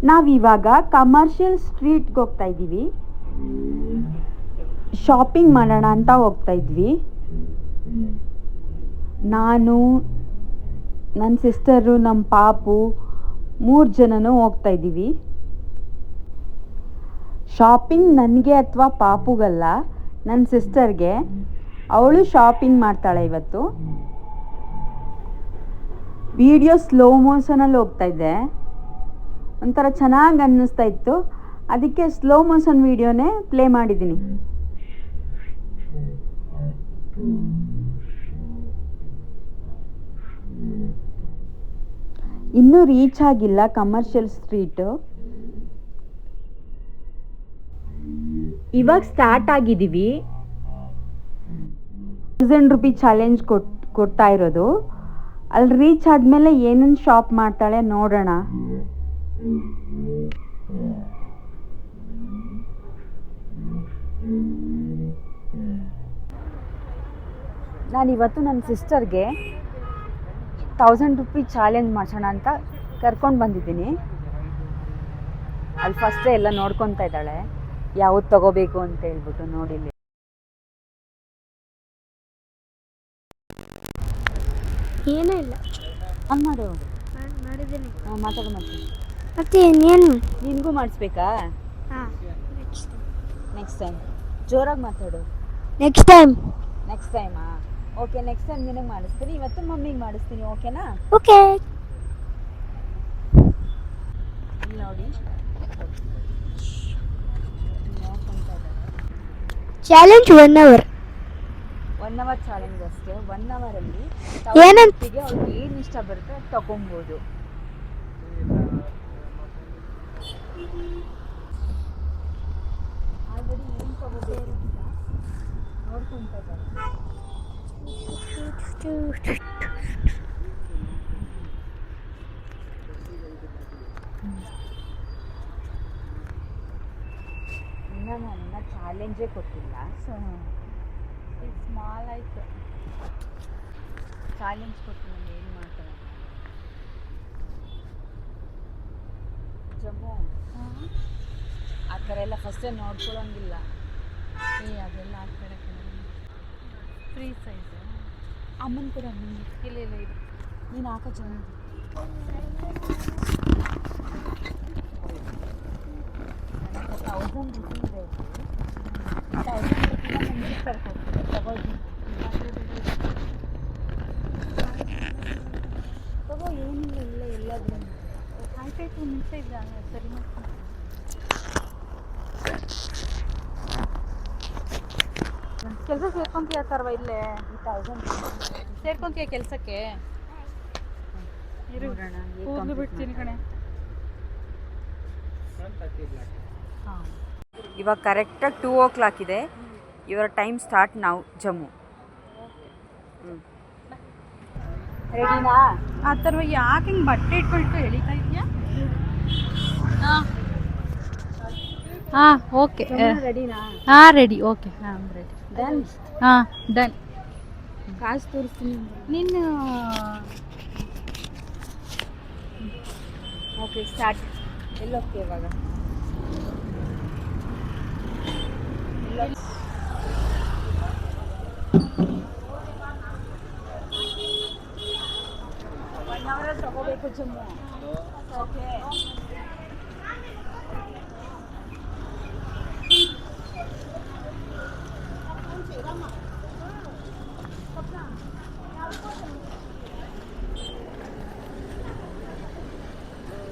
ನಾವಿವಾಗ ಕಮರ್ಷಿಯಲ್ ಸ್ಟ್ರೀಟ್ಗೆ ಹೋಗ್ತಾ ಇದ್ದೀವಿ. ಶಾಪಿಂಗ್ ಮಾಡೋಣ ಅಂತ ಹೋಗ್ತಾ ಇದ್ವಿ. ನಾನು, ನನ್ನ ಸಿಸ್ಟರು, ನಮ್ಮ ಪಾಪು 3 ಜನನೂ ಹೋಗ್ತಾ ಇದ್ದೀವಿ. ಶಾಪಿಂಗ್ ನನಗೆ ಅಥವಾ ಪಾಪುಗಲ್ಲ, ನನ್ನ ಸಿಸ್ಟರ್ಗೆ. ಅವಳು ಶಾಪಿಂಗ್ ಮಾಡ್ತಾಳೆ ಇವತ್ತು. ವಿಡಿಯೋ ಸ್ಲೋ ಮೋಷನಲ್ಲಿ ಹೋಗ್ತಾ ಇದ್ದೆ, ಒಂಥರ ಚೆನ್ನಾಗಿ ಅನ್ನಿಸ್ತಾ ಇತ್ತು. ಅದಕ್ಕೆ ಸ್ಲೋ ಮೋಷನ್ ವಿಡಿಯೋನೇ ಪ್ಲೇ ಮಾಡಿದ್ದೀನಿ. ಇನ್ನೂ ರೀಚ್ ಆಗಿಲ್ಲ ಕಮರ್ಷಿಯಲ್ ಸ್ಟ್ರೀಟು. ಇವಾಗ ಸ್ಟಾರ್ಟ್ ಆಗಿದ್ದೀವಿ. 1000 ರೂಪಿ ಚಾಲೆಂಜ್ ಕೊಡ್ತಾ ಇರೋದು. ಅಲ್ಲಿ ರೀಚ್ ಆದಮೇಲೆ ಏನೇನು ಶಾಪ್ ಮಾಡ್ತಾಳೆ ನೋಡೋಣ. ನಾನಿವತ್ತು ನನ್ನ ಸಿಸ್ಟರ್ಗೆ 1000 ರೂಪಿ ಚಾಲೆಂಜ್ ಮಾಡೋಣ ಅಂತ ಕರ್ಕೊಂಡು ಬಂದಿದ್ದೀನಿ. ಅಲ್ಲಿ ಫಸ್ಟೇ ಎಲ್ಲ ನೋಡ್ಕೊತಾ ಇದ್ದಾಳೆ, ಯಾವ್ದು ತಗೋಬೇಕು ಅಂತ ಹೇಳ್ಬಿಟ್ಟು. ನೋಡಿಲ್ಲಿ ಏನೂ ಇಲ್ಲ. ಅಲ್ಲಿ ಮಾಡು. ಮಾಡಿದ್ದೀನಿ. ಮಾತಾಡು ಮತ್ತೆ. ಮತ್ತೆ ಇನ್ನೇನು? ನಿನಗೂ ಮಾಡಿಸ್ಬೇಕಾ? ಹಾಂ, ನೆಕ್ಸ್ಟ್ ಟೈಮ್ ಜೋರಾಗಿ ಮಾತಾಡು. ನೆಕ್ಸ್ಟ್ ಟೈಮಾ? ಓಕೆ, ನೆಕ್ಸ್ಟ್ ಟೈಮ್ ನಿನಗೆ ಮಾಡಿಸ್ತೀನಿ. ಇವತ್ತು ಮಮ್ಮಿಗೆ ಮಾಡಿಸ್ತೀನಿ, ಓಕೆನಾ? ಓಕೆ. ನೋಡಿ, ಚಾಲೆಂಜ್ 1 ಅವರ್. 1 ಅವರ್ ಚಾಲೆಂಜ್ ಅಷ್ಟೇ. 1 ಅವರಲ್ಲಿ ಏನಂತಿಗೆ ಅವ್ರಿಗೆ ಏನು ಇಷ್ಟ ಬರುತ್ತೆ ಅದು ತಗೊಬೋದು. ಆಲ್ರೆಡಿ ಏನು ತಗೋಬೇಕು ಅಂತ ನೋಡ್ಕೊತಾ ಇದ್ದಾರೆ. ನಾನು ಚಾಲೆಂಜೇ ಕೊಟ್ಟಿಲ್ಲ, ಸೊ ಇದು ಸ್ಮಾಲ್ ಆಯಿತು. ಚಾಲೆಂಜ್ ಕೊಟ್ಟು ನಾನು ಏನು ಮಾಡ್ತಾರೆ ಜಮ್ಮು ಆ ಥರ ಎಲ್ಲ ಫಸ್ಟೇ ನೋಡ್ಕೊಳ್ಳೋಂಗಿಲ್ಲ. ಅದೆಲ್ಲ ಆ ಕಡೆ ಫ್ರೀ ಸೈಜು. ಅಮ್ಮನ ಕೂಡ ಅಮ್ಮನಿಗೆ ಇಲ್ಲ ಇದು ನೀನು ಹಾಕೋ ಚೆನ್ನಾಗಿ. 1000 ರೂಪಿ ಇದೆ. 1000 ರೂಪಿನ ಮುಂದೆ ಕರ್ಕೊಡ್ತೀನಿ, ತಗೊಳ್ತೀನಿ. ತಗೋ, ಏನಿಲ್ಲ, ಇಲ್ಲ ಎಲ್ಲಾದ್ರೂ ಆಯ್ತಾಯ್ತು. 1 ನಿಮಿಷ ಇದ್ದ ಸರಿ ಮಾಡ್ತೀನಿ. ಕೆಲಸ ಸೇರ್ಕೊಂತೀಯ ಸರ್ವ ಇಲ್ಲೇ? 1000 ಸೇರ್ಕೊಂತೀಯ ಕೆಲಸಕ್ಕೆ? ಕೂದಲು ಬಿಡ್ತೀನಿ ಕಣೆ. ಹಾಂ, ಇವಾಗ ಕರೆಕ್ಟಾಗಿ 2 o'clock ಇದೆ. ಇವರ ಟೈಮ್ ಸ್ಟಾರ್ಟ್ ನಾವು ಜಮ್ಮು. ರೆಡಿನಾ? ಆ ಥರ ಯಾಕೆ ಹಿಂಗೆ ಬಟ್ಟೆ ಇಟ್ಕೊಳ್ತು ಎಳಿತಾ ಇದೆಯಾ? ಹಾಂ, ಓಕೆ. ರೆಡಿನಾ? ಹಾಂ, ರೆಡಿ. ಓಕೆ. ಹಾಂ, ರೆಡಿ. ಡನ್? ಹಾಂ, ಡನ್. ಕಾಸು ತೋರಿಸ್ತೀನಿ ನೀನು. Okay, start. ಎಲ್ಲೋಗ್ತೀಯ ಇವಾಗ? ತಗೋಬೇಕು ಜಮ್ಮು. ಓಕೆ,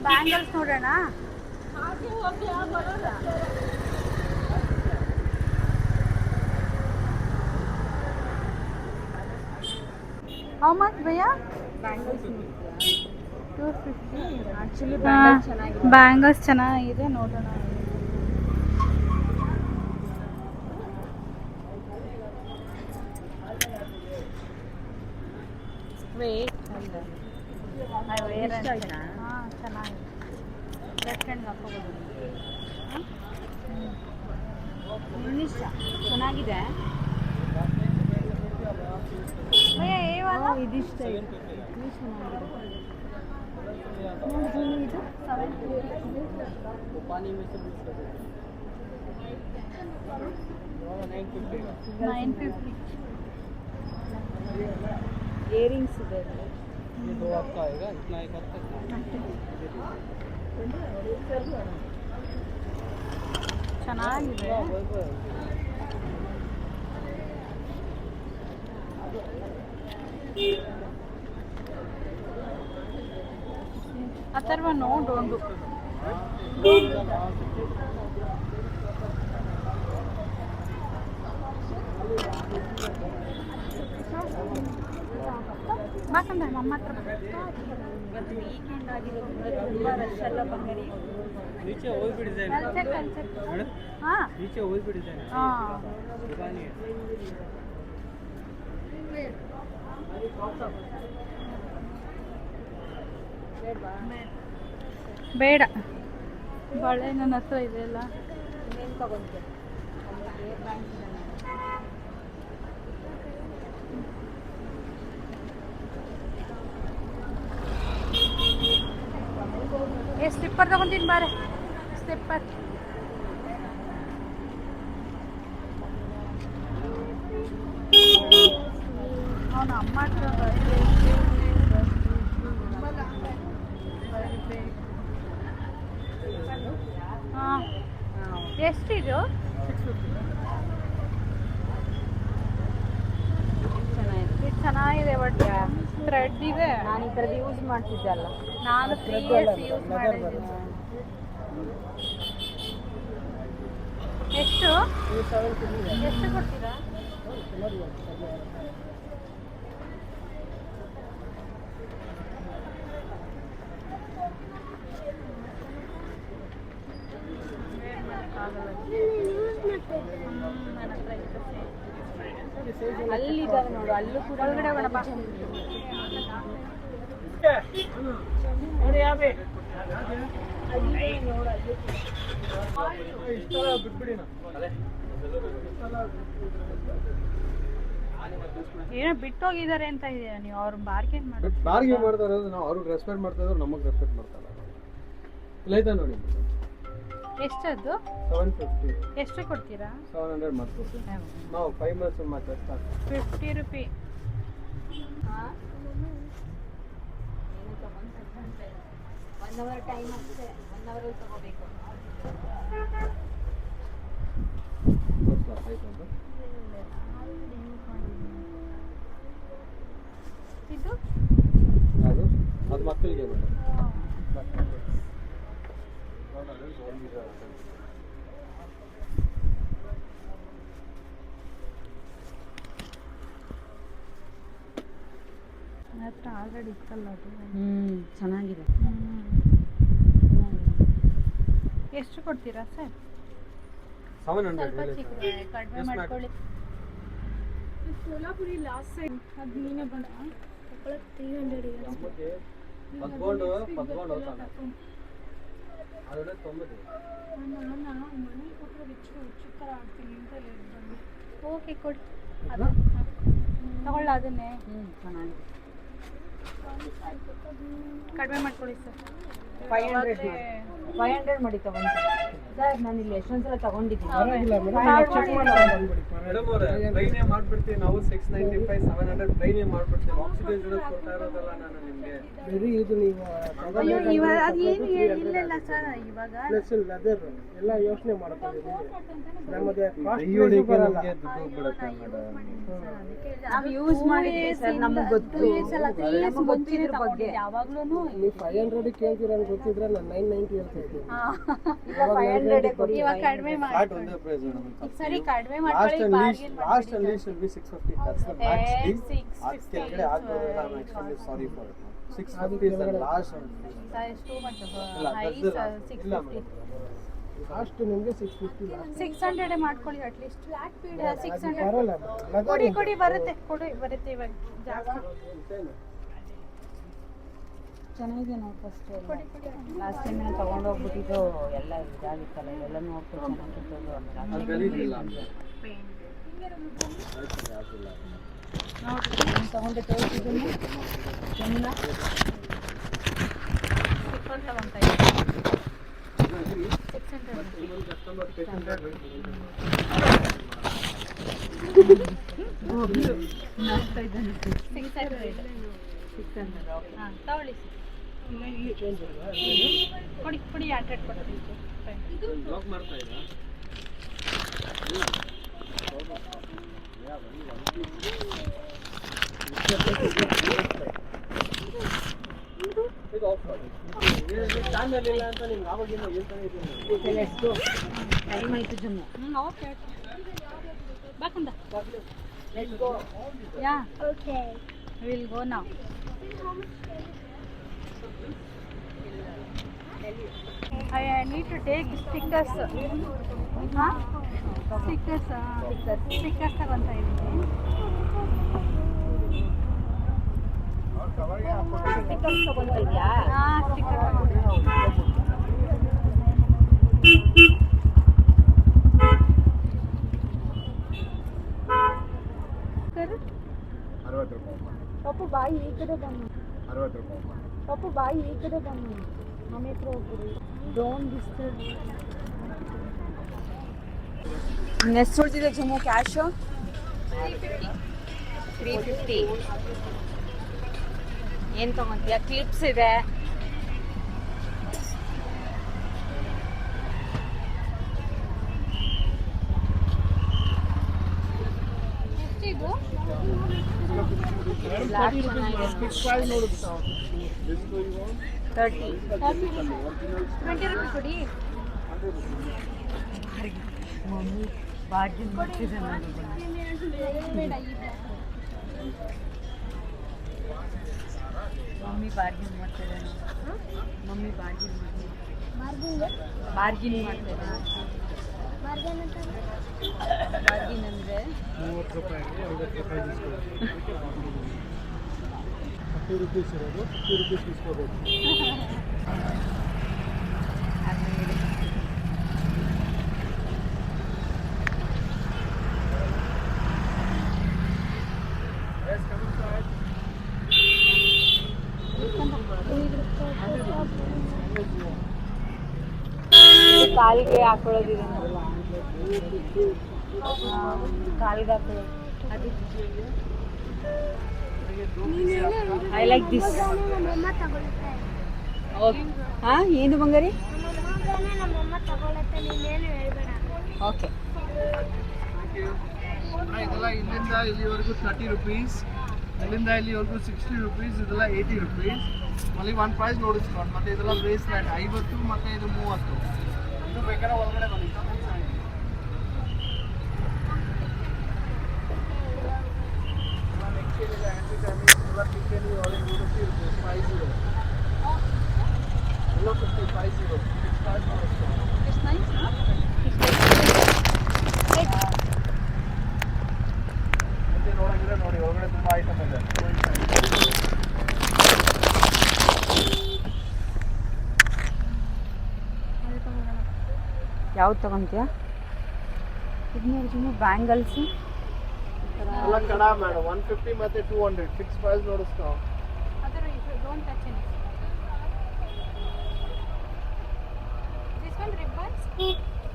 ಬ್ಯಾಂಗಲ್ಸ್ ನೋಡೋಣ. ಹೌ ಮಚ್ ಭಯ್ಯಾ? ಬ್ಯಾಂಗಲ್ಸ್ 250. ಆ್ಯಕ್ಚುಲಿ ಬ್ಯಾಂಗಲ್ಸ್ ಚೆನ್ನಾಗಿದೆ. ಬ್ಯಾಂಗಲ್ಸ್ ಚೆನ್ನಾಗಿದೆ, ನೋಡೋಣ. ಹಾಂ, ಚೆನ್ನಾಗಿದೆ. ಲೆಫ್ಟ್ ಹ್ಯಾಂಡ್ ಹಾಕೋಬೋದು. ನಿನ್ನಿಷ್ಟ. ಚೆನ್ನಾಗಿದೆ. ಇದಿಷ್ಟ ಇದೆ. ಇದು ಚೆನ್ನಾಗಿದೆ. ನೋಡಿ ಇದು 750. पानी में से मिक्स कर देते हैं 950 का 950 ಇಯರಿಂಗ್ಸ್ ಇದೆ ये 2 आपका आएगा इतना एक हद तक ಚೆನ್ನಾಗಿದೆ ಅಥರ್ವ ನೋಡು ಬಾಕಂದ ನಮ್ಮ ಹತ್ರ ಇವತ್ತು ವೀಕೆಂಡ್ ಆಗಿರೋದ್ರಿಂದ ತುಂಬ ರಶ್ ಎಲ್ಲ ಬಂಗಾರಿ नीचे और भी डिजाइन है मैडम ಹಾಂ नीचे और भी डिजाइन है ಹಾಂ दुकान है ಬೇಡ ಬಳೆ ನನ್ನ ಹತ್ರ ಇದೆ ಅಲ್ಲ ಇನ್ನೇನು ತಗೊಂಡೆ ಏರ್ ಬ್ಯಾಂಡ್ಸ್ ಇದೆ ಸ್ಲಿಪ್ಪರ್ ತಗೊಂತೀನಿ ಬಾರೆ ಸ್ಲಿಪ್ಪರ್ ಅವನ ಅಮ್ಮ ಹತ್ರ ಹಾಂ ಎಷ್ಟಿದು ಚೆನ್ನಾಗಿದೆ ಇದು ಚೆನ್ನಾಗಿದೆ ಬಟ್ ಥ್ರೆಡ್ ಇದೆ ನಾನು ಈ ಥರದ್ದು ಯೂಸ್ ಮಾಡ್ತಿದ್ದೆ ಅಲ್ಲ ನಾನು 3 ಇಯರ್ಸ್ ಯೂಸ್ ಮಾಡಿದ್ದೀನಿ ಎಷ್ಟು ಎಷ್ಟು ಕೊಡ್ತೀರಾ ಅಲ್ಲಿದ್ದಾವೆ ನೋಡು ಅಲ್ಲೂ ಕೂಡ ಒಳಗಡೆ ಬೇಡ ಬಾ अरे यहाँ पे ಬಿಟ್ಬಿಡಿ ಏನೋ ಬಿಟ್ಟೋಗಿದ್ದಾರೆ ಅಂತ ಇದೆ ನೀವು ಅವ್ರು ಬಾರ್ಗೇನ್ ಮಾಡಿ ಬಾರ್ಗೇನ್ ಮಾಡ್ತಾ ಇರೋದು ನಾವು ಅವ್ರಿಗೆ ರೆಸ್ಪೆಕ್ಟ್ ಮಾಡ್ತಾ ಇದ್ರು ನಮಗೆ ರೆಸ್ಪೆಕ್ಟ್ ಮಾಡ್ತಾ ಇಲ್ಲ ಇಲ್ಲ ಐತಾ ನೋಡಿ ಎಷ್ಟದು 750 ಎಷ್ಟು ಕೊಡ್ತೀರಾ 700 ಮಾಡ್ಕೊಡ್ತೀವಿ ನಾವು 5 ಮಂತ್ಸ್ ಮತ್ತೆ 50 ರೂಪಿ ಹಾಂ ಏನು ತಗೊಂಡು 1 ಅವರ್ ಟೈಮ್ ಅಷ್ಟೇ 1 ಅವರಲ್ಲಿ ತಗೋಬೇಕು ಇದು ಅದು ಅದು ಮಕ್ಕಳಿಗೆ ಮೇಡಮ್ ನನ್ನ ಹತ್ರ ಆಲ್ರೆಡಿ ಇತ್ತಲ್ಲ ಅದು ಚೆನ್ನಾಗಿದೆ ಎಷ್ಟು ಕೊಡ್ತೀರಾ ಸರ್ 700 ಸ್ವಲ್ಪ ಚಿಕ್ಕ ಕಡಿಮೆ Yes, ಮಾಡ್ಕೊಳ್ಳಿ ಸೋಲಾಪುರಿ ಲಾಸ್ಟ್ ಸೈಡ್ ಅದು ನೀನೇ ಬೇಡ ತಗೊಳಕ್ಕೆ 300 ಇದೆ ಪದ್ಕೊಂಡು ಹೋಗ್ತಾನೆ ಅದನ್ನ 90 ನಾನು ಮನೆ ಕೊಟ್ಟರೆ ಚಿಕ್ಕ ಆಡ್ತೀನಿ ಅಂತ ಹೇಳಿದ್ರು ಓಕೆ ಕೊಡಿ ಅದು ತಗೊಳ್ಳ ಅದನ್ನೇ ಚೆನ್ನಾಗಿದೆ ಕಡಿಮೆ ಮಾಡ್ಕೊಳ್ಳಿ ಸರ್ 500 ಮಾಡಿ ತಗೊಂಡು ಸರ್ ನಾನು ಇಲ್ಲಿ ಎಷ್ಟೊಂದು ಸಲ ತಗೊಂಡಿದ್ದೀನಿ ಮೇಡಮ್ ಅವರೇ ಟ್ರೈನೇ ಮಾಡ್ಬಿಡ್ತೀವಿ ನಾವು 695 700 ಟ್ರೈನೇ ಮಾಡ್ಬಿಡ್ತೀವಿ ಆಕ್ಸಿಜನ್ ಜೊತೆ ಕೊಡ್ತಾ ಇರೋದಲ್ಲ ನಾನು ನಿಮಗೆ ಬರೀ ಇದು ನೀವು ಅಯ್ಯೋ ಇವಾಗ ಅದೇನು ಹೇಳಿಲ್ಲ ಸರ್ ಇವಾಗ ಪ್ಲಸ್ ಲೆದರ್ ಎಲ್ಲ ಯೋಚನೆ ಮಾಡ್ತೀವಿ ನಮಗೆ ದುಡ್ಡು ಬಿಡುತ್ತೆ ಮೇಡಮ್ ನಾವು ಯೂಸ್ ಮಾಡಿದ್ವಿ ಸರ್ ನಮಗೆ ಗೊತ್ತು ನಮಗೆ ಗೊತ್ತಿದ್ರ ಬಗ್ಗೆ ಯಾವಾಗ್ಲೂ ನೀವು 500 ಕೇಳ್ತೀರ ಅಂತ ಗೊತ್ತಿದ್ರೆ ನಾನು 990 ಹೇಳ್ತಿದ್ದೆ ಇಲ್ಲ 500 ಕೊಡಿ ಇವಾಗ ಕಡಿಮೆ ಫ್ಲಾಟ್ ಮಾಡ್ಕೊಳ್ಳಿ ಒಂದೇ ಪ್ರೈಸ್ ಮೇಡಮ್ ಸರಿ ಕಡಿಮೆ ಲಾಸ್ಟ್ ಮಾಡ್ಕೊಳ್ಳಿ last and least will be 650 that's the max deal 650 ಅದಕ್ಕೆ ಕೆಳಗಡೆ ಆಗ್ಬೋದು I am actually sorry for it 650 is the last too much ಇಲ್ಲ ಹೈ ಇಲ್ಲ 650 ಲಾಸ್ಟ್ ನಿಮಗೆ 650 ಲಾಸ್ಟ್ 600 ಮಾಡ್ಕೊಳ್ಳಿ ಅಟ್ಲೀಸ್ಟ್ ಫ್ಲಾಟ್ ಪೀಡ್ 600 ಬರಲ್ಲ ಕೊಡಿ ಬರುತ್ತೆ ಬರುತ್ತೆ ಇವಾಗ ಜಾಸ್ತಿ ಚೆನ್ನಾಗಿದೆ ನೋಡಿ ಫಸ್ಟ್ ಕೊಡಿ ಲಾಸ್ಟ್ ಟೈಮ್ ನಾನು ತಗೊಂಡು ಹೋಗ್ಬಿಟ್ಟಿದ್ದು ಎಲ್ಲ ಇದಾಗಿತ್ತಲ್ಲ ಎಲ್ಲ ನೋಡ್ಕೊಂಡು ಚೆನ್ನಾಗಿತ್ತು ಅದು ಗಲೀಜಿಲ್ಲ ನೋಡ್ರಿ ನಾನು ತಗೊಂಡು ತೋರಿಸಿದ್ದೀನಿ ಚೆನ್ನಾಗಿ ಸ್ಲಿಪ್ಪರ್ ತಗೊಂತ ಇದ್ದೀನಿ ಹಾಂ ತಗೊಳ್ಳಿ ಕೊಡಿ ಕೊಡಿ ಆಟ್ರೇಟ್ ಕೊಡ್ತೀನಿ ಬ್ಲಾಕ್ ಮಾಡ್ತಾ ಇದ್ದಾ ಇದು ಆಫ್ ಮಾಡಿ ಚಾನಲ್ ಇಲ್ಲ ಅಂತ ನಿಮ್ಗೆ ಆವಾಗಿಂದ ಹೇಳ್ತಾನೆ ಇದ್ದೀನಿ ಎಷ್ಟು ಟೈಮ್ ಆಯಿತು ಜಮ್ಮು ಓಕೆ ಬಾಕಂದ let's go yeah okay will go now I need to take stickers. Huh? Stickers ತಗೊಂತ ಇದ್ದೀನಿ. ಸ್ಟಿಕ್ಕರ್ಸ್ ತಗೊಂತ ಇದೆಯಾ ಹಾಂ ಸ್ಟಿಕ್ಕರ್ ತಗೊಂಡೆ. ಪಾಪು ಬಾಯಿ ಈ ಕಡೆ ಬನ್ನಿ. ಪಾಪು ಬಾಯಿ ಈ ಕಡೆ ಬನ್ನಿ. ಮಮ್ಮಿ ಹತ್ರ ಹೋಗ್ಬಿಡಿ. Don't disturb. ಎಷ್ಟು ಉಳಿದಿದೆ ಜಮ್ಮು ಕ್ಯಾಶು 350 ಏನು ತೊಗೊತೀಯ ಕ್ಲಿಪ್ಸ್ ಇದೆ ಎಷ್ಟಿದು? ಬ್ಲ್ಯಾಕ್ ಚೆನ್ನಾಗಿದೆ 30 20 ರೂಪಾಯಿ ಕೊಡಿ. ಮಮ್ಮಿ ಬಾರ್ಗಿನ್ ಮಾಡ್ತಿದ್ದೆ ಬೇಡ ಇದೆ. ಮಮ್ಮಿ ಬಾರ್ಗಿನ್ ಮಾಡ್ತಿದ್ದೆ ಮಮ್ಮಿ ಬಾರ್ಗಿನ್ ಮಾಡ್ತಿದ್ದೆ ಬಾರ್ಗಿನ್ ಮಾಡ್ತಿದ್ದೆ ಬಾರ್ಗಿನ್ ಅಂದರೆ 30 ರೂಪಾಯಿಗೆ 50 ರೂಪಾಯಿ ಡಿಸ್ಕೌಂಟ್ 30 ರೂಪೀಸ್ ಇರೋದು 50 ರೂಪೀಸ್ ಡಿಸ್ಕೌಂಟ್ ಕಾಲಿಗೆ ಹಾಕೊಳ್ಳೋದಿದೆ ಕಾಲಿಗೆ ಹಾಕೊಳ್ಳೋದು ಅದು ಐ ಲೈಕ್ ದಿಸ್ ಓಕೆ ಹಾಂ ಏನು ಬಂಗಾರಿ ಓಕೆ ಇದೆಲ್ಲ ಇಲ್ಲಿಂದ ಇಲ್ಲಿವರೆಗೂ 30 ರೂಪೀಸ್ ಇಲ್ಲಿಂದ ಇಲ್ಲಿವರೆಗೂ 60 ರೂಪೀಸ್ ಇದೆಲ್ಲ 80 ರೂಪೀಸ್ ಅಲ್ಲಿ ಒಂದು ಪ್ರೈಸ್ ನೋಡಿಸ್ಕೊಂಡು ಮತ್ತೆ ಇದೆಲ್ಲ ಬ್ರೇಸ್ಲೆಟ್ 50 ಮತ್ತೆ ಇದು 30 ಇದು ಬೇಕಾದ್ರೆ ಒಳಗಡೆ ಬನ್ನಿ ನೋಡಿ ಒಳಗಡೆ ತುಂಬಾ ಐಟಮ್ ಇದೆ ಯಾವ್ದು ತಗೊಂತೀಯ ಇದನ್ನ ಜಮ್ಮು ಬ್ಯಾಂಗಲ್ಸು ಎಲ್ಲ ಕಡ ಮೇಡಮ್ 150 ಮತ್ತೆ 200 ಫಿಕ್ಸ್ ಪ್ರೈಸ್ ನೋಡಿಸ್ತಾವ ಅದರ don't touch any. This one ribbons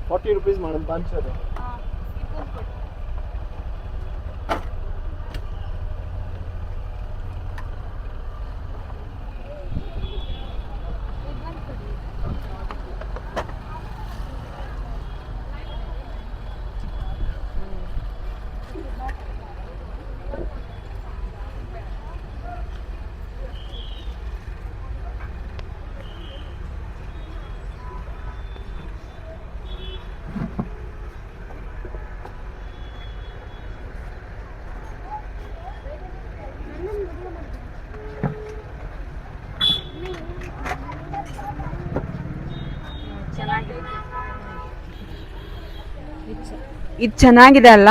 40 rupees madam bunch ಅದು ಇದೊಂದು ಕೊಡಿ. ಇದೊಂದು ಕೊಡಿ. ಇದು ಚೆನ್ನಾಗಿದೆ ಅಲ್ಲ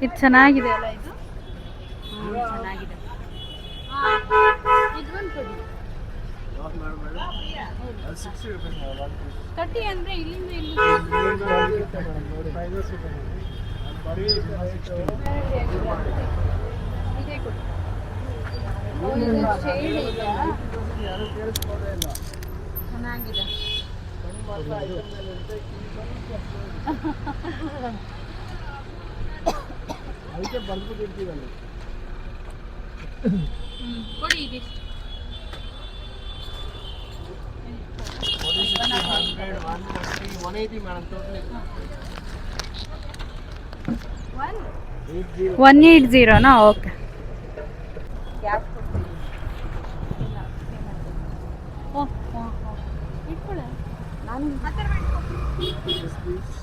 ಇದು ಚೆನ್ನಾಗಿದೆ ಅಲ್ಲ ಇದು ಚೆನ್ನಾಗಿದೆ ಇದೊಂದು ಕೊಡಿ. 60 ರೂಪೀಸ್ ಮೇಡಮ್ 30 ಅಂದರೆ ಇಲ್ಲಿಂದ ಇಲ್ಲಿ ಪ್ರೈಸಸ್ ಇದೆ ಬರೀ 60 ಇದೇ ಕೊಡಿ. ಶೇಡ್ ಇದೆಯಾ? ಯಾರು ಕೇಳಿಸ್ಕೊಳ್ಳೋದೇ ಇಲ್ಲ ಚೆನ್ನಾಗಿದೆ. ಕಣ್ಣು ಮಾತ್ರ ಐಟಮ್ ಮೇಲೆ ಇರುತ್ತೆ, ಕಿವಿ ಅದಕ್ಕೆ ಬರ್ಬಿಟ್ಟಿರ್ತೀವಲ್ಲಿ. ಕೊಡಿ ಇದಿಷ್ಟು. 100, 140, 180 ಮೇಡಮ್ ಟೋಟಲಿ. 180ನಾ? ಓಕೆ. ಕ್ಯಾಶ್ ಕೊಡ್ತೀನಿ. ಇಟ್ಕೊಳ್ಳೆ. ನಾನು Yes, please.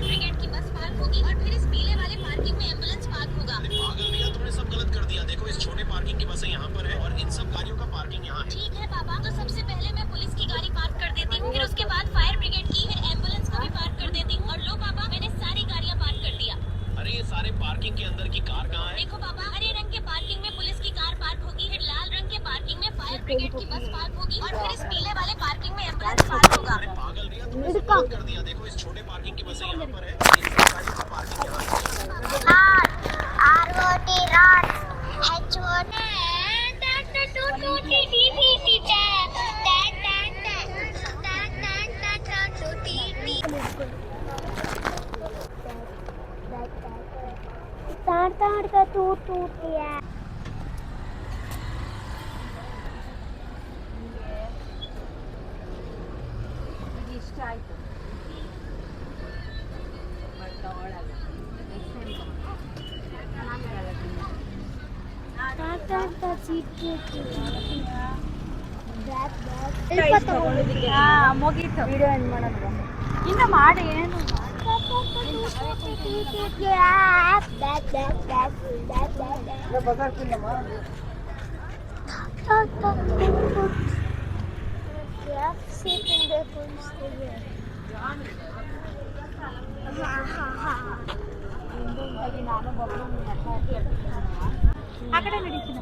ब्रिगेड की बस पार्क होगी और फिर इस पीले वाले पार्किंग में एम्बुलेंस पार्क होगा। पागल भैया, तुमने सब गलत कर दिया। देखो इस छोटे पार्किंग की बसें यहाँ पर है और इन सब गाड़ियों का पार्किंग यहाँ है। ठीक है पापा, तो सबसे पहले मैं पुलिस की गाड़ी पार्क कर देती हूँ, फिर उसके बाद फायर ब्रिगेड की, फिर एम्बुलेंस को भी पार्क कर देती हूँ। और लो पापा, मैंने सारी गाड़ियाँ पार्क कर दिया। अरे ये सारे पार्किंग के अंदर की कार कहाँ है? देखो पापा, हरे रंग के पार्किंग में पुलिस की कार पार्क होगी, फिर लाल रंग के पार्किंग में फायर ब्रिगेड की बस पार्क होगी और फिर इस पीले वाले पार्किंग में एम्बुलेंस पार्क होगा। अरे पागल भैया, तुमने सब गलत कर दिया। देखो इस छोटे पार्किंग की बसें यहाँ पर है, इन सब गाड़ियों का पार्किंग यहाँ है। ಇದು ಇಷ್ಟ ಆಯಿತು. ಬಟ್ ತಗೊಳ್ಳಲ್ಲ. ಮುಗೀತು. ವಿಡಿಯೋ ಎಂಡ್ ಮಾಡೋಣ. ಇನ್ನು ಮಾಡಿ ಏನು ನಾನು ಆ ಕಡೆ ನಡೀತೀನಿ.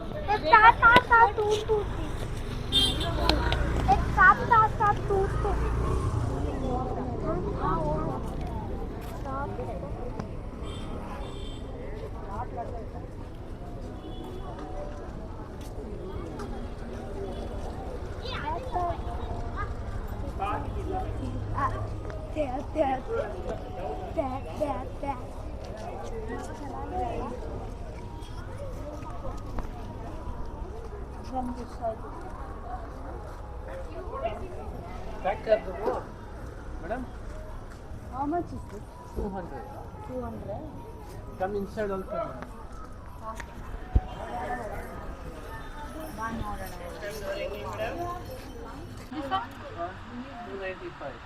पैक कर दो madam. How much is this? 200. 200. Come inside also. ಬಾ ನೋಡೋಣ. 295.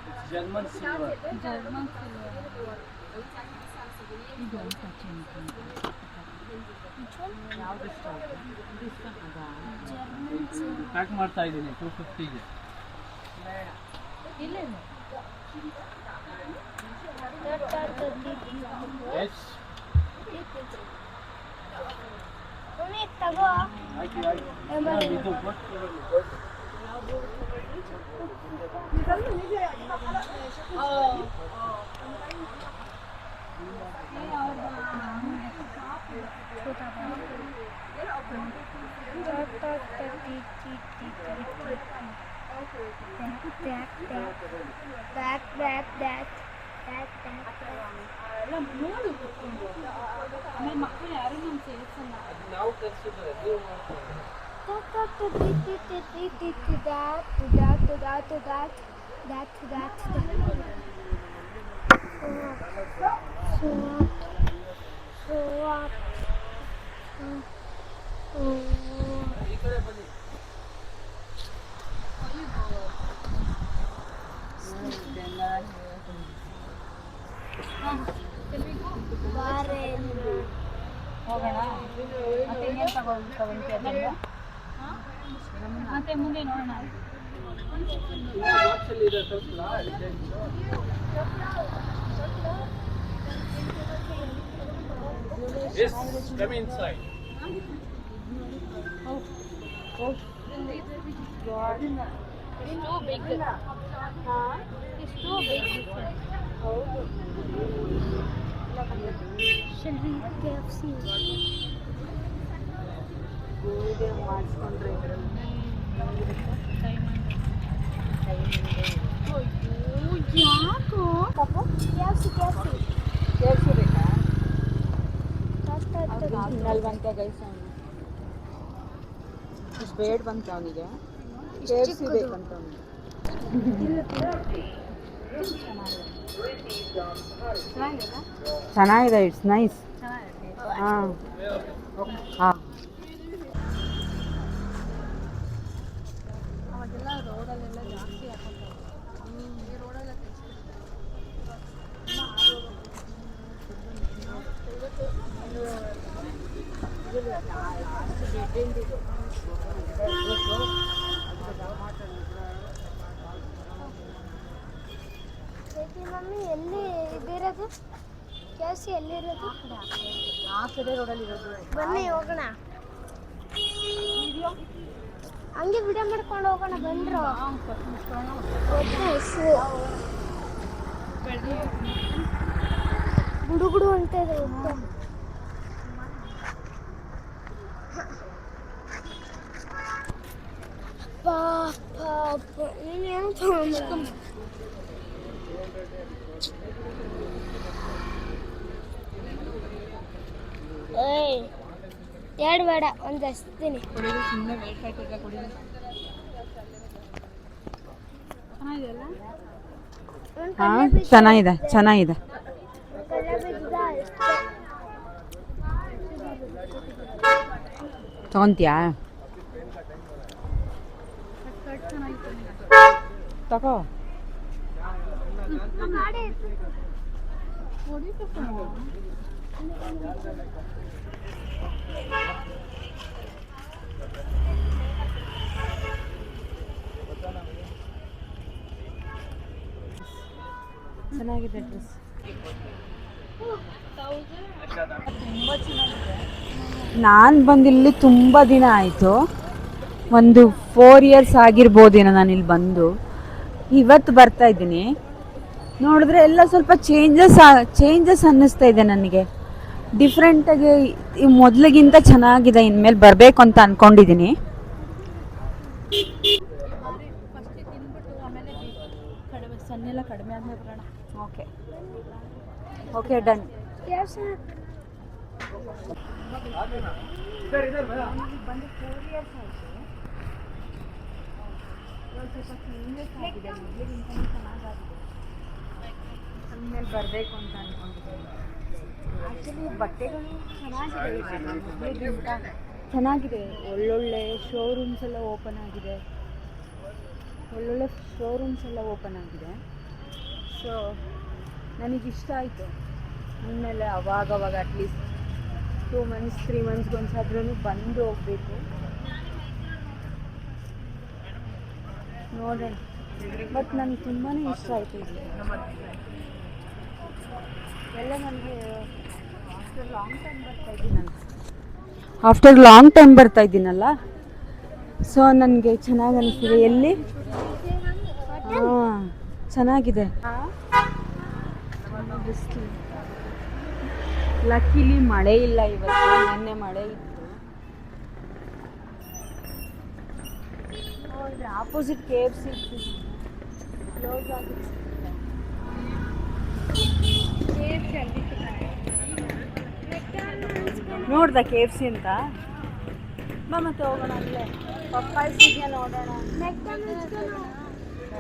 It's German silver. German silver. ಇದು ಒಂದು touch ಅನ್ಕೊಂಡು. ಯಾವ್ದು ಇಷ್ಟ ಆಯ್ತು? ಇದು ಇಷ್ಟ ಅದಾ? ಪ್ಯಾಕ್ ಮಾಡ್ತಾ ಇದ್ದೀನಿ 250ಗೆ. ಬೇಡ. ಇಲ್ಲ ಎಸ್ ತಗೋ. ಆಯ್ತು ಆಯ್ತು. ಇದು ಎಲ್ಲ ನೋಡು ಕೂತ್ಕೊಂಡು. ಆಮೇಲೆ ಮಕ್ಕಳು ಯಾರು ನಮ್ಮ ಸೇರಿಸಲ್ಲ. ನಾವು ಕಲಿಸಿದ್ರೆ ನೀವು ಮಾಡ್ತೀವಿ. ಈ ಕಡೆ ಬನ್ನಿ. ಹೋಗೋಣ. ಮತ್ತೆ ಇನ್ನೇನು ತಗೊಂತೀಯ? ಮತ್ತೆ ಮುಂದೆ ನೋಡೋಣ. ಬಾಕ್ಸಲ್ಲಿ ಇದೆ ಸ್ವಲ್ಪ designs. Yes, come inside. It's too big. It's too big. Shall we KFC? ಗೋಲ್ಗೆ ಮಾಡಿಸ್ಕೊಂಡ್ರೆ ಇದರಲ್ಲಿ ಯಾಕೋ ಸೇರಿಸಬೇಕಾ ಕಷ್ಟ ಆಗ್ತದೆ ತಿನ್ನಲ್ವಂತೆ ಗೈಸ್ ಅವನು ಬೇಡ ಬಂತ ಅವನಿಗೆ ಸೇರಿಸಬೇಕಂತ ಅವನಿಗೆ ಚೆನ್ನಾಗಿದೆ ಇಟ್ಸ್ ನೈಸ್ ಹಾಂ ಹಾಂ ಅವಾಗೆಲ್ಲ ರೋಡಲ್ಲೆಲ್ಲ ಜಾಸ್ತಿ ಹಾಕೋತಾರೆ ಈ ರೋಡಲ್ಲ ಮಮ್ಮಿ ಎಲ್ಲಿ ಇದಿರೋದು ಕ್ಯಾಸಿ ಎಲ್ಲಿರೋದು ಆ ಕಡೆ ರೋಡಲ್ಲಿ ಇರೋದು ಬನ್ನಿ ಹೋಗೋಣ ಹಂಗೆ ವಿಡಿಯೋ ಮಾಡ್ಕೊಂಡು ಹೋಗೋಣ ಬಂದ್ರು ಗುಡು ಗುಡು ಅಂತ ಇದೆ ಒಟ್ಟು. ಪಾಪ ನೀನೇನು ತಗೊಂಡ್ ಏಯ್ ಎರಡು ಬೇಡ ಒಂದು ಹಚ್ತೀನಿ ಸುಮ್ಮನೆ ವೇಟ್ ಹಾಕಿದ್ರೆ ಕುಡಿಯೋದು ಚೆನ್ನಾಗಿದೆಯಲ್ಲ ಹಾಂ ಚೆನ್ನಾಗಿದೆ ಚೆನ್ನಾಗಿದೆ ತಗೊಂತೀಯಾ ತಗೋ ಚೆನ್ನಾಗಿದೆ ಡ್ರೆಸ್ ನಾನು ಬಂದಿಲ್ಲಿ ತುಂಬ ದಿನ ಆಯಿತು ಒಂದು 4 ಇಯರ್ಸ್ ಆಗಿರ್ಬೋದೇನೋ ನಾನಿಲ್ಲಿ ಬಂದು ಇವತ್ತು ಬರ್ತಾ ಇದ್ದೀನಿ ನೋಡಿದ್ರೆ ಎಲ್ಲ ಸ್ವಲ್ಪ ಚೇಂಜಸ್ ಅನ್ನಿಸ್ತಾ ಇದೆ ನನಗೆ ಡಿಫ್ರೆಂಟಾಗಿ ಮೊದಲಿಗಿಂತ ಚೆನ್ನಾಗಿದೆ ಇನ್ಮೇಲೆ ಬರಬೇಕು ಅಂತ ಅಂದ್ಕೊಂಡಿದ್ದೀನಿ ಕಡಿಮೆ ಸನ್ನೆಲ್ಲ ಕಡಿಮೆ ಆದ್ಮೇಲೆ ಬರೋಣ ಓಕೆ ಓಕೆ ಡನ್ ಬಂದು 4 ಇಯರ್ಸ್ ಆಯಿತು ಸ್ವಲ್ಪ ಚೇಂಜಸ್ ಆಗಿದೆ ಮೊದಲಿಗಿಂತ ಚೆನ್ನಾಗಾಗಿದೆ ಆಮೇಲೆ ಬರಬೇಕು ಅಂತ ಅಂದ್ಕೊಂಡಿದ್ದೀನಿ ಆ್ಯಕ್ಚುಲಿ ಬಟ್ಟೆಗಳು ಚೆನ್ನಾಗಿದೆ ಮೊದಲಿಗಿಂತ ಚೆನ್ನಾಗಿದೆ ಒಳ್ಳೊಳ್ಳೆ ಶೋರೂಮ್ಸ್ ಎಲ್ಲ ಓಪನ್ ಆಗಿದೆ ಒಳ್ಳೊಳ್ಳೆ ಶೋರೂಮ್ಸ್ ಎಲ್ಲ ಓಪನ್ ಆಗಿದೆ ಸೊ ನನಗಿಷ್ಟ ಆಯಿತು ಆಮೇಲೆ ಅವಾಗವಾಗ ಅಟ್ಲೀಸ್ಟ್ 2 ಮಂತ್ಸ್ 3 ಮಂತ್ಸ್ಗೆ ಒಂದ್ಸಾದ್ರೂ ಬಂದು ಹೋಗಬೇಕು ನೋಡೋಣ ಬಟ್ ನನಗೆ ತುಂಬಾ ಇಷ್ಟ ಆಯಿತು ಇಲ್ಲಿ ಎಲ್ಲ ನನಗೆ ಆಫ್ಟರ್ ಲಾಂಗ್ ಟೈಮ್ ಬರ್ತಾ ಇದ್ದೀನಲ್ಲ ಸೊ ನನಗೆ ಚೆನ್ನಾಗಿ ಅನಿಸ್ತಿದೆ ಎಲ್ಲಿ ಹಾಂ ಚೆನ್ನಾಗಿದೆ ಲಕ್ಕಿಲಿ ಮಳೆ ಇಲ್ಲ ಇವತ್ತು ನಿನ್ನೆ ಮಳೆ ಇತ್ತು ಆಪೋಸಿಟ್ KFC ಕ್ಲೋಸ್ ಆಗಿದೆ ನೋಡ್ದ KFC ಅಂತ ಬಾ ಮತ್ತೆ ಹೋಗೋಣ ಅಲ್ಲೇ ಪಪ್ಪಾಯ್ಸ್ ಇದೆಯಾ ನೋಡೋಣ ಬೇಡ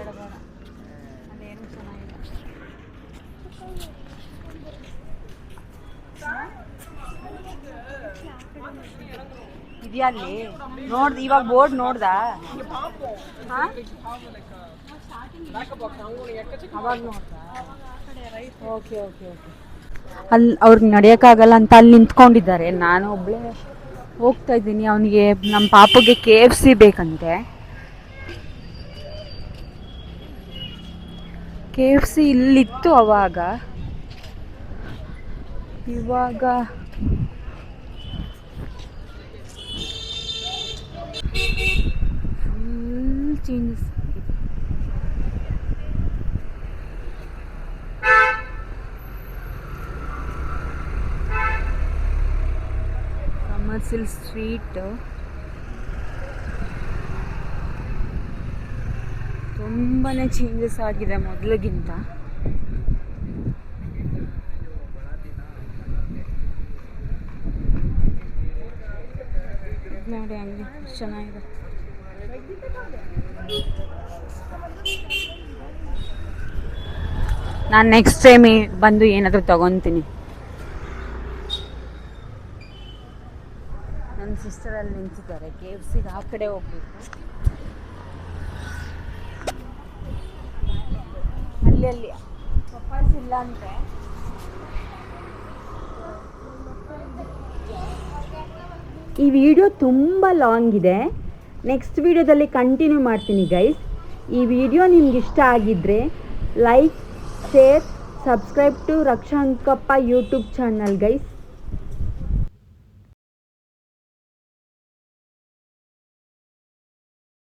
ಬೇಡ ಅದೇನು ಚೆನ್ನಾಗಿಲ್ಲ ಇದೆಯಾ ಅಲ್ಲಿ ನೋಡ್ದು ಇವಾಗ ಬೋರ್ಡ್ ನೋಡ್ದ ಅವಾಗ ನೋಡ್ದ ಓಕೆ ಓಕೆ ಓಕೆ ಅಲ್ಲಿ ಅವ್ರಿಗೆ ನಡೆಯೋಕ್ಕಾಗಲ್ಲ ಅಂತ ಅಲ್ಲಿ ನಿಂತ್ಕೊಂಡಿದ್ದಾರೆ ನಾನು ಒಬ್ಬಳೇ ಹೋಗ್ತಾ ಇದ್ದೀನಿ ಅವನಿಗೆ ನಮ್ಮ ಪಾಪಗೆ KFC ಬೇಕಂತೆ KFC ಇಲ್ಲಿತ್ತು ಅವಾಗ ಇವಾಗ ಫುಲ್ ಚೇಂಜಸ್ ಕಮರ್ಷಿಯಲ್ ಸ್ಟ್ರೀಟ್ ತುಂಬಾ ಚೇಂಜಸ್ ಆಗಿದೆ ಮೊದಲಿಗಿಂತ. ನೋಡಿ ಹಂಗೆ ಚೆನ್ನಾಗಿದೆ. ನಾನು ನೆಕ್ಸ್ಟ್ ಟೈಮ್ ಬಂದು ಏನಾದರೂ ತಗೊತೀನಿ. ನನ್ನ ಸಿಸ್ಟರಲ್ಲಿ ನಿಂತಿದ್ದಾರೆ. KFCಗೆ ಆ ಕಡೆ ಹೋಗ್ಬೇಕು. ಅಲ್ಲಿ ಪಪ್ಪಾಸ್ ಇಲ್ಲ ಅಂತೆ. ಈ ವಿಡಿಯೋ ತುಂಬ ಲಾಂಗ್ ಇದೆ. ನೆಕ್ಸ್ಟ್ ವಿಡಿಯೋದಲ್ಲಿ ಕಂಟಿನ್ಯೂ ಮಾಡ್ತೀನಿ ಗೈಸ್. ಈ ವಿಡಿಯೋ ನಿಮ್ಗೆ ಇಷ್ಟ ಆಗಿದ್ದರೆ like, share, subscribe to Rakshankappa YouTube channel guys.